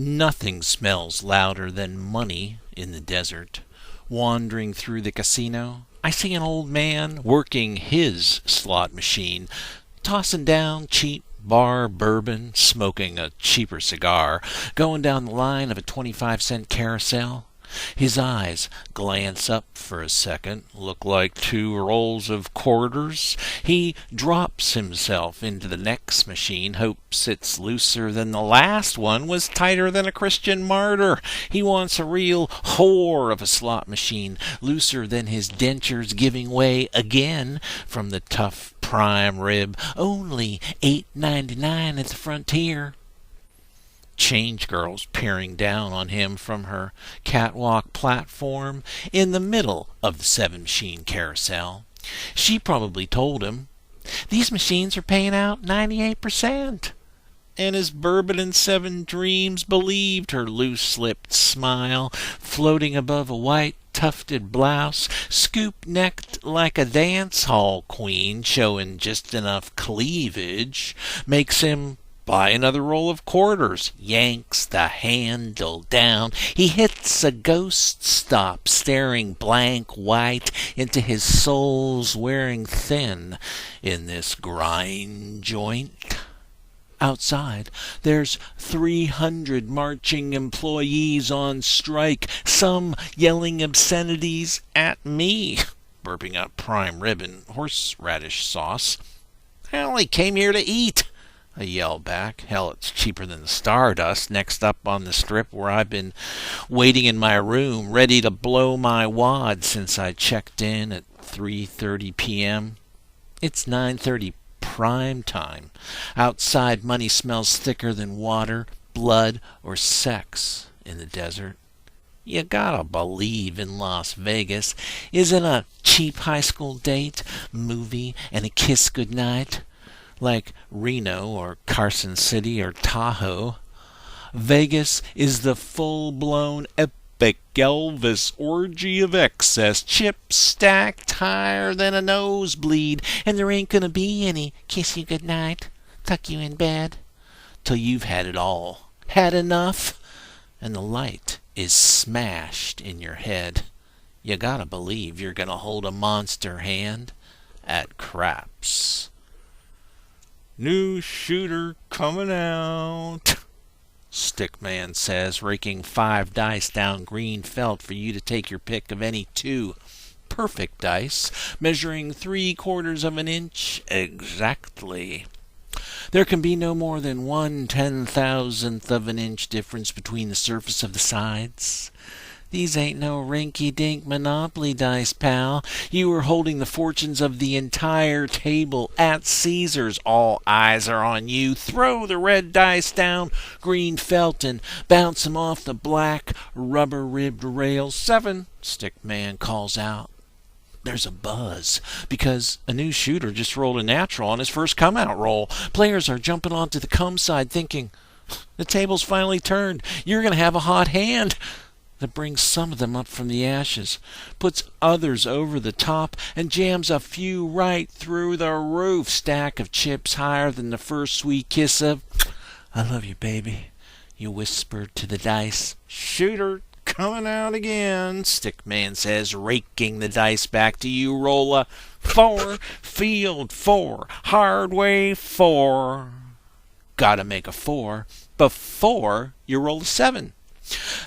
Nothing smells louder than money in the desert. Wandering through the casino, I see an old man working his slot machine, tossing down cheap bar bourbon, smoking a cheaper cigar, going down the line of a 25-cent carousel. His eyes glance up for a second, look like two rolls of quarters. He drops himself into the next machine, hopes it's looser than the last one was tighter than a Christian martyr. He wants a real whore of a slot machine, looser than his dentures, giving way again from the tough prime rib, only $8.99 at the frontier. Change girl's peering down on him from her catwalk platform in the middle of the 7-machine carousel. She probably told him, "These machines are paying out 98%. And his bourbon and 7 dreams believed her loose-lipped smile, floating above a white tufted blouse, scoop-necked like a dance-hall queen, showing just enough cleavage, makes him buy another roll of quarters, yanks the handle down. He hits a ghost stop, staring blank white into his soul's wearing thin in this grind joint. Outside, there's 300 marching employees on strike, some yelling obscenities at me, burping up prime rib and horseradish sauce. "I only came here to eat," I yell back. Hell, it's cheaper than the Stardust next up on the strip where I've been waiting in my room, ready to blow my wad since I checked in at 3:30 p.m. It's 9:30 prime time. Outside, money smells thicker than water, blood, or sex in the desert. You gotta believe in Las Vegas isn't a cheap high school date, movie, and a kiss goodnight like Reno or Carson City or Tahoe. Vegas is the full-blown epic Elvis orgy of excess, chips stacked higher than a nosebleed, and there ain't gonna be any kiss you goodnight, tuck you in bed, till you've had it all, had enough, and the light is smashed in your head. You gotta believe you're gonna hold a monster hand at craps. "New shooter coming out," Stickman says, raking 5 dice down green felt for you to take your pick of any 2 perfect dice, measuring 3/4 of an inch exactly. There can be no more than 1/10,000th of an inch difference between the surface of the sides. These ain't no rinky-dink Monopoly dice, pal. You are holding the fortunes of the entire table at Caesars. All eyes are on you. Throw the red dice down green felt and bounce them off the black rubber-ribbed rail. 7, Stickman calls out. There's a buzz because a new shooter just rolled a natural on his first come-out roll. Players are jumping onto the come side thinking, the table's finally turned. You're going to have a hot hand. That brings some of them up from the ashes, puts others over the top, and jams a few right through the roof. Stack of chips higher than the first sweet kiss of, "I love you, baby," you whispered to the dice. "Shooter coming out again," Stickman says, raking the dice back to you. "Roll a 4, field 4, hard way 4. Gotta make a 4 before you roll a 7.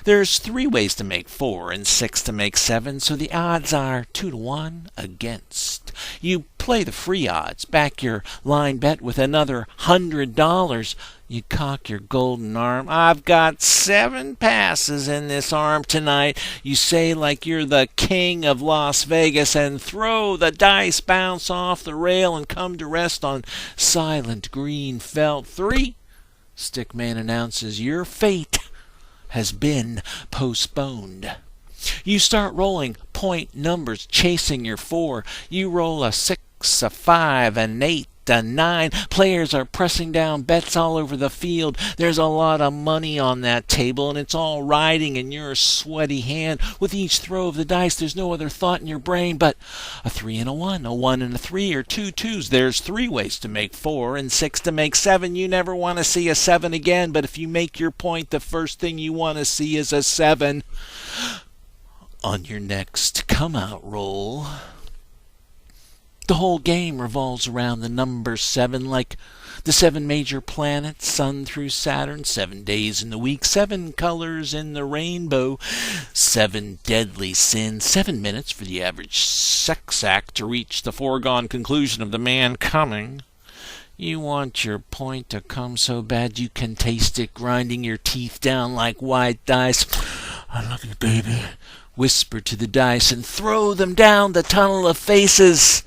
There's 3 ways to make 4 and 6 to make 7, so the odds are 2-1 against. You play the free odds, back your line bet with another $100. You cock your golden arm. "I've got 7 passes in this arm tonight," you say like you're the king of Las Vegas, and throw the dice, bounce off the rail, and come to rest on silent green felt. 3, Stickman announces, your fate has been postponed. You start rolling point numbers, chasing your 4. You roll a 6, a 5, an 8, to 9. Players are pressing down bets all over the field. There's a lot of money on that table, and it's all riding in your sweaty hand. With each throw of the dice, there's no other thought in your brain but a 3 and a 1, a 1 and a 3, or 2 twos. There's 3 ways to make 4 and 6 to make 7. You never want to see a 7 again, but if you make your point, the first thing you want to see is a 7 on your next come-out roll. The whole game revolves around the number 7, like the 7 major planets, Sun through Saturn, 7 days in the week, 7 colors in the rainbow, 7 deadly sins, 7 minutes for the average sex act to reach the foregone conclusion of the man coming. You want your point to come so bad you can taste it grinding your teeth down like white dice. I love you, baby. Whisper to the dice and throw them down the tunnel of faces.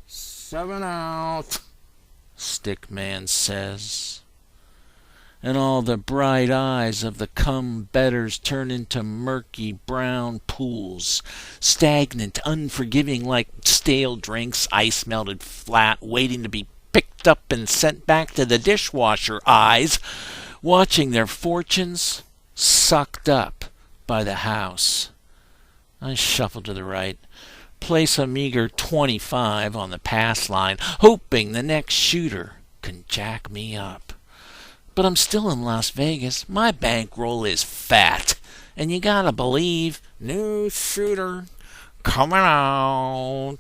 7 out, Stickman says. And all the bright eyes of the come-betters turn into murky brown pools, stagnant, unforgiving like stale drinks, ice melted flat, waiting to be picked up and sent back to the dishwasher eyes, watching their fortunes sucked up by the house. I shuffle to the right, place a meager 25 on the pass line, hoping the next shooter can jack me up. But I'm still in Las Vegas. My bankroll is fat, and you gotta believe, new shooter coming out.